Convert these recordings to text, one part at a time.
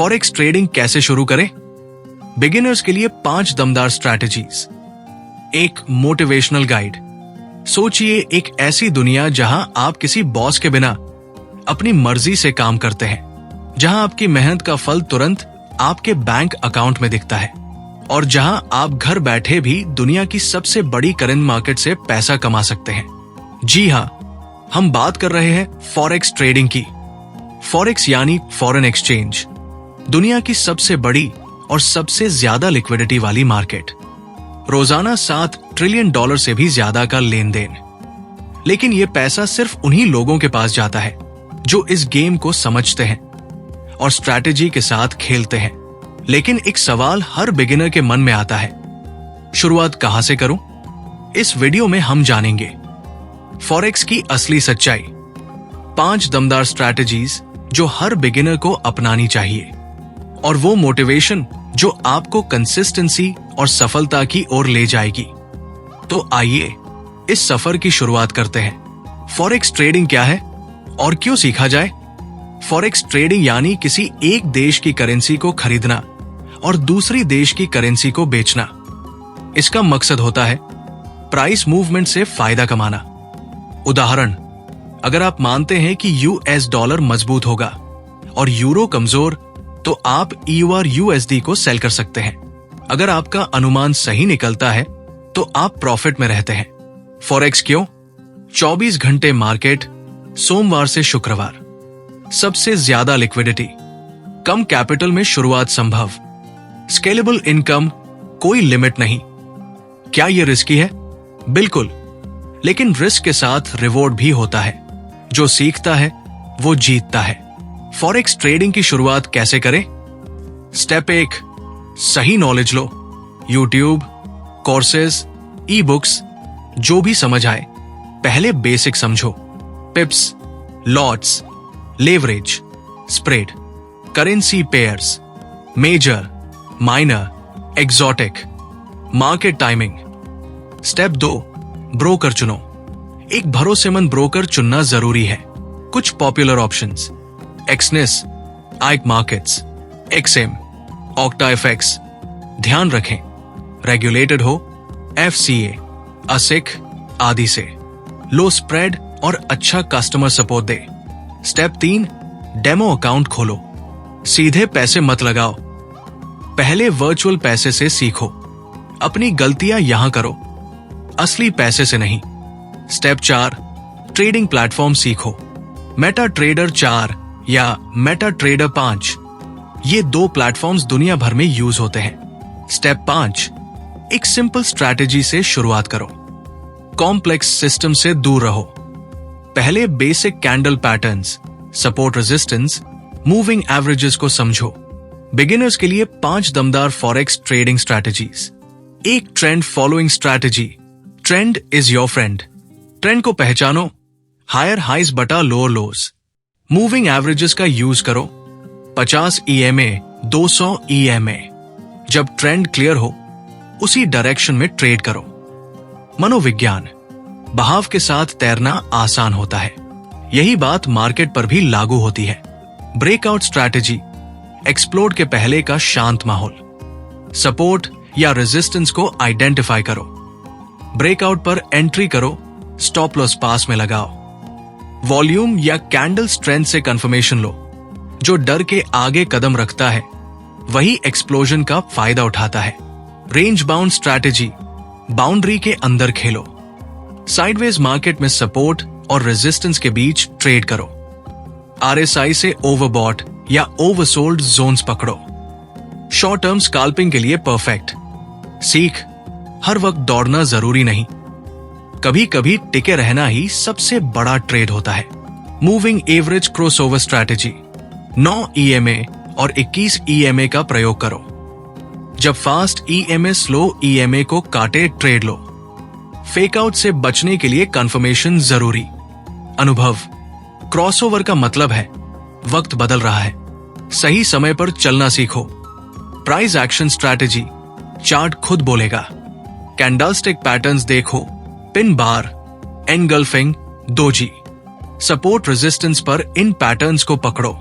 Forex trading कैसे शुरू करें? बिगिनर्स के लिए 5 दमदार स्ट्रैटेजीज। एक मोटिवेशनल गाइड। सोचिए एक ऐसी दुनिया जहां आप किसी बॉस के बिना अपनी मर्जी से काम करते हैं, जहां आपकी मेहनत का फल तुरंत आपके बैंक अकाउंट में दिखता है और जहां आप घर बैठे भी दुनिया की सबसे बड़ी करेंट मार्केट से पैसा कमा सकते हैं। जी हां, हम बात कर रहे हैं फॉरेक्स ट्रेडिंग की। फॉरेक्स यानी फॉरेन एक्सचेंज, दुनिया की सबसे बड़ी और सबसे ज्यादा लिक्विडिटी वाली मार्केट। रोजाना $7 ट्रिलियन से भी ज्यादा का लेन देन। लेकिन यह पैसा सिर्फ उन्हीं लोगों के पास जाता है जो इस गेम को समझते हैं और स्ट्रैटेजी के साथ खेलते हैं। लेकिन एक सवाल हर बिगिनर के मन में आता है, शुरुआत कहां से करूं? इस वीडियो में हम जानेंगे फॉरेक्स की असली सच्चाई, 5 दमदार स्ट्रैटेजीज जो हर बिगिनर को अपनानी चाहिए और वो मोटिवेशन जो आपको कंसिस्टेंसी और सफलता की ओर ले जाएगी। तो आइए इस सफर की शुरुआत करते हैं। फॉरेक्स ट्रेडिंग क्या है और क्यों सीखा जाए? फॉरेक्स ट्रेडिंग यानी किसी एक देश की करेंसी को खरीदना और दूसरी देश की करेंसी को बेचना। इसका मकसद होता है प्राइस मूवमेंट से फायदा कमाना। उदाहरण, अगर आप मानते हैं कि यूएस डॉलर मजबूत होगा और यूरो कमजोर, तो आप EUR USD को सेल कर सकते हैं। अगर आपका अनुमान सही निकलता है तो आप प्रॉफिट में रहते हैं। फॉरेक्स क्यों? 24 घंटे मार्केट, सोमवार से शुक्रवार, सबसे ज्यादा लिक्विडिटी, कम कैपिटल में शुरुआत संभव, स्केलेबल इनकम, कोई लिमिट नहीं। क्या यह रिस्की है? बिल्कुल, लेकिन रिस्क के साथ रिवॉर्ड भी होता है। जो सीखता है वो जीतता है। फॉरेक्स ट्रेडिंग की शुरुआत कैसे करें? स्टेप 1, सही नॉलेज लो। यूट्यूब, कोर्सेज, ई बुक्स, जो भी समझ आए, पहले बेसिक समझो। Pips, lots, leverage, spread, currency pairs, major, minor, exotic, market timing. Step 2, broker चुनो। एक भरोसेमंद ब्रोकर चुनना जरूरी है। कुछ popular options: Exness, IC markets, XM, Octa FX. ध्यान रखें, रेगुलेटेड हो, FCA, ASIC आदि से। लो स्प्रेड और अच्छा कस्टमर सपोर्ट दे। स्टेप 3, डेमो अकाउंट खोलो। सीधे पैसे मत लगाओ, पहले वर्चुअल पैसे से सीखो। अपनी गलतियां यहां करो, असली पैसे से नहीं। स्टेप 4, ट्रेडिंग प्लेटफॉर्म सीखो। मेटा ट्रेडर 4 या मेटा ट्रेडर 5, ये 2 प्लेटफॉर्म्स दुनिया भर में यूज होते हैं। स्टेप 5, एक सिंपल स्ट्रैटेजी से शुरुआत करो। कॉम्प्लेक्स सिस्टम से दूर रहो। पहले basic candle patterns, support resistance, moving averages को समझो। बिगिनर्स के लिए 5 दमदार फॉरेक्स ट्रेडिंग स्ट्रैटेजीज। एक trend following strategy. Trend is your friend. Trend को पहचानो, हायर हाइज बटा लोअर लोज। मूविंग एवरेजेस का यूज करो, 50 EMA, 200 EMA। जब ट्रेंड क्लियर हो, उसी डायरेक्शन में ट्रेड करो। मनोविज्ञान, बहाव के साथ तैरना आसान होता है। यही बात मार्केट पर भी लागू होती है। ब्रेकआउट स्ट्रैटेजी, एक्सप्लोड के पहले का शांत माहौल। सपोर्ट या रेजिस्टेंस को आइडेंटिफाई करो, ब्रेकआउट पर एंट्री करो, स्टॉप लॉस पास में लगाओ। वॉल्यूम या कैंडल स्ट्रेंथ से कंफर्मेशन लो। जो डर के आगे कदम रखता है वही एक्सप्लोजन का फायदा उठाता है। रेंज बाउंड स्ट्रैटेजी, बाउंड्री के अंदर खेलो। साइडवेज मार्केट में सपोर्ट और रेजिस्टेंस के बीच ट्रेड करो। RSI से ओवरबॉट या ओवरसोल्ड जोन्स पकड़ो। शॉर्ट टर्म स्कैल्पिंग के लिए परफेक्ट। सीख, हर वक्त दौड़ना जरूरी नहीं, कभी कभी टिके रहना ही सबसे बड़ा ट्रेड होता है। Moving average crossover strategy, 9 EMA और 21 EMA का प्रयोग करो। जब फास्ट EMA स्लो EMA को काटे, ट्रेड लो। फेकआउट से बचने के लिए कंफर्मेशन जरूरी। अनुभव, क्रॉसओवर का मतलब है वक्त बदल रहा है, सही समय पर चलना सीखो। प्राइस एक्शन स्ट्रैटेजी, चार्ट खुद बोलेगा। कैंडलस्टिक पैटर्न्स देखो, pin bar, engulfing, doji. Support resistance पर इन पैटर्न्स को पकड़ो।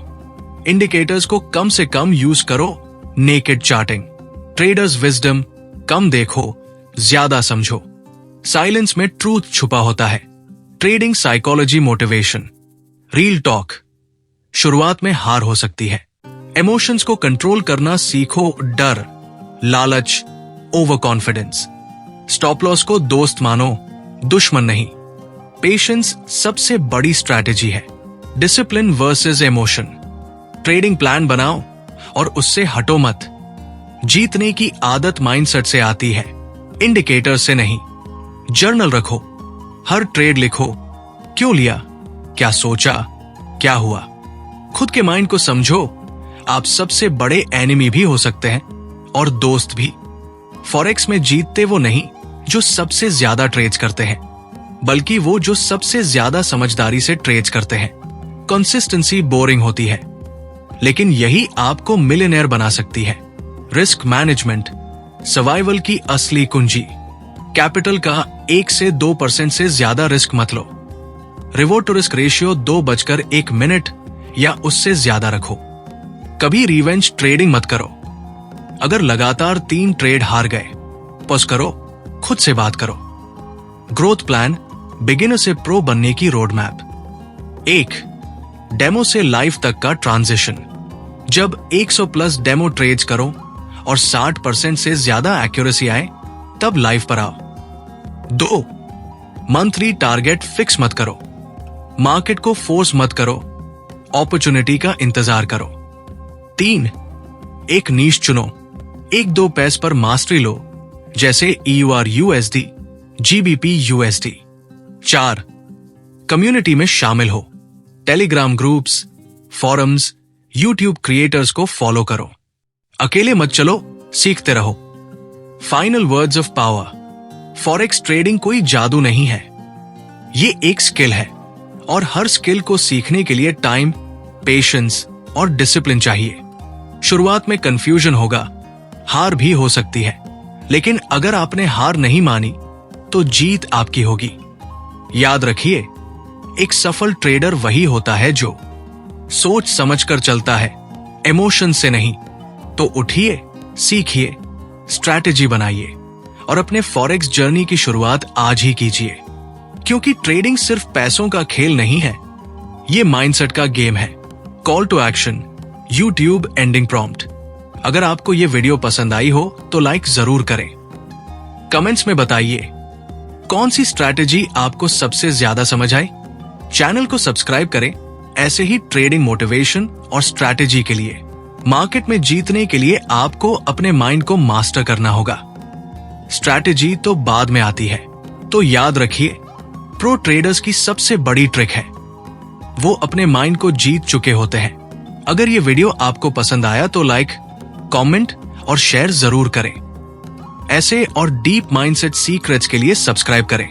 इंडिकेटर्स को कम से कम यूज करो, नेकेड चार्टिंग, ट्रेडर्स विजडम, कम देखो, ज्यादा समझो। साइलेंस में ट्रूथ छुपा होता है। Trading psychology motivation, real talk. शुरुआत में हार हो सकती है। इमोशंस को कंट्रोल करना सीखो, डर, लालच, ओवर कॉन्फिडेंस। स्टॉप लॉस को दोस्त मानो, दुश्मन नहीं। पेशेंस सबसे बड़ी स्ट्रैटेजी है। Discipline versus emotion. Trading plan बनाओ और उससे हटो मत। जीतने की आदत माइंडसेट से आती है, इंडिकेटर से नहीं। जर्नल रखो, हर ट्रेड लिखो, क्यों लिया, क्या सोचा, क्या हुआ। खुद के माइंड को समझो। आप सबसे बड़े एनिमी भी हो सकते हैं और दोस्त भी। फॉरेक्स में जीतते वो नहीं जो सबसे ज्यादा ट्रेड्स करते हैं, बल्कि वो जो सबसे ज्यादा समझदारी से ट्रेड्स करते हैं। कंसिस्टेंसी बोरिंग होती है, लेकिन यही आपको मिलियनेयर बना सकती है। रिस्क मैनेजमेंट सर्वाइवल की असली कुंजी। कैपिटल का 1 से 2% से ज्यादा रिस्क मत लो। रिवॉर्ड टू रिस्क रेशियो 2:1 या उससे ज्यादा रखो। कभी रिवेंज ट्रेडिंग मत करो। अगर लगातार 3 ट्रेड हार गए, पॉज करो, खुद से बात करो। ग्रोथ प्लान, बिगिनर से प्रो बनने की रोड मैप। 1. डेमो से लाइव तक का ट्रांजिशन। जब 100+ डेमो ट्रेड्स करो और 60% से ज्यादा एक्यूरेसी आए, तब लाइव पर आओ। 2. मंथली टारगेट फिक्स मत करो। मार्केट को फोर्स मत करो, अपॉर्चुनिटी का इंतजार करो। 3. एक नीश चुनो, 1-2 पैस पर मास्टरी लो, जैसे EUR USD, GBP USD। 4. Community में शामिल हो। Telegram groups, forums, YouTube creators को फॉलो करो। अकेले मत चलो, सीखते रहो। Final words of power. Forex trading कोई जादू नहीं है, ये एक स्किल है और हर स्किल को सीखने के लिए टाइम, पेशेंस और डिसिप्लिन चाहिए। शुरुआत में कंफ्यूजन होगा, हार भी हो सकती है, लेकिन अगर आपने हार नहीं मानी तो जीत आपकी होगी। याद रखिए, एक सफल ट्रेडर वही होता है जो सोच समझकर चलता है, इमोशन से नहीं। तो उठिए, सीखिए, स्ट्रैटेजी बनाइए और अपने फॉरेक्स जर्नी की शुरुआत आज ही कीजिए। क्योंकि ट्रेडिंग सिर्फ पैसों का खेल नहीं है, ये माइंडसेट का गेम है। Call to action, YouTube ending prompt. अगर आपको ये वीडियो पसंद आई हो तो लाइक जरूर करें। कमेंट्स में बताइए कौन सी स्ट्रैटेजी आपको सबसे ज्यादा समझ आई। चैनल को सब्सक्राइब करें ऐसे ही ट्रेडिंग मोटिवेशन और स्ट्रैटेजी के लिए। मार्केट में जीतने के लिए आपको अपने माइंड को मास्टर करना होगा, स्ट्रैटेजी तो बाद में आती है। तो याद रखिए, प्रो ट्रेडर्स की सबसे बड़ी ट्रिक है, वो अपने माइंड को जीत चुके होते हैं। अगर ये वीडियो आपको पसंद आया तो लाइक, कमेंट और शेयर जरूर करें। ऐसे और डीप माइंडसेट सीक्रेट्स के लिए सब्सक्राइब करें।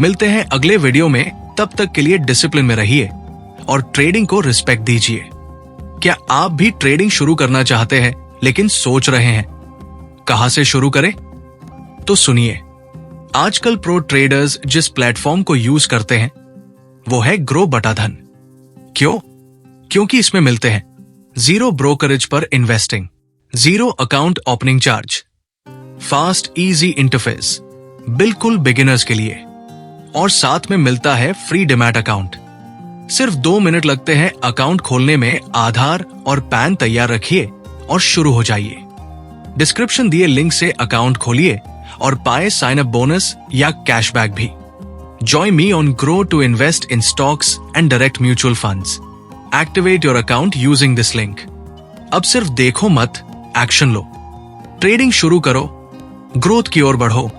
मिलते हैं अगले वीडियो में, तब तक के लिए डिसिप्लिन में रहिए और ट्रेडिंग को रिस्पेक्ट दीजिए। क्या आप भी ट्रेडिंग शुरू करना चाहते हैं लेकिन सोच रहे हैं कहां से शुरू करें? तो सुनिए, आजकल प्रो ट्रेडर्स जिस प्लेटफॉर्म को यूज करते हैं वो है ग्रो बटा धन। क्यों? क्योंकि इसमें मिलते हैं 0 ब्रोकरेज पर investing, 0 account opening charge, fast easy interface, बिल्कुल बिगिनर्स के लिए, और साथ में मिलता है फ्री डिमैट अकाउंट। सिर्फ 2 मिनट लगते हैं अकाउंट खोलने में। आधार और पैन तैयार रखिए और शुरू हो जाइए। डिस्क्रिप्शन दिए लिंक से अकाउंट खोलिए और पाए साइन अप बोनस या कैशबैक भी। Join me on Groww to invest in stocks and direct mutual funds. Activate your account using this link. अब सिर्फ देखो मत, एक्शन लो। ट्रेडिंग शुरू करो, ग्रोथ की ओर बढ़ो।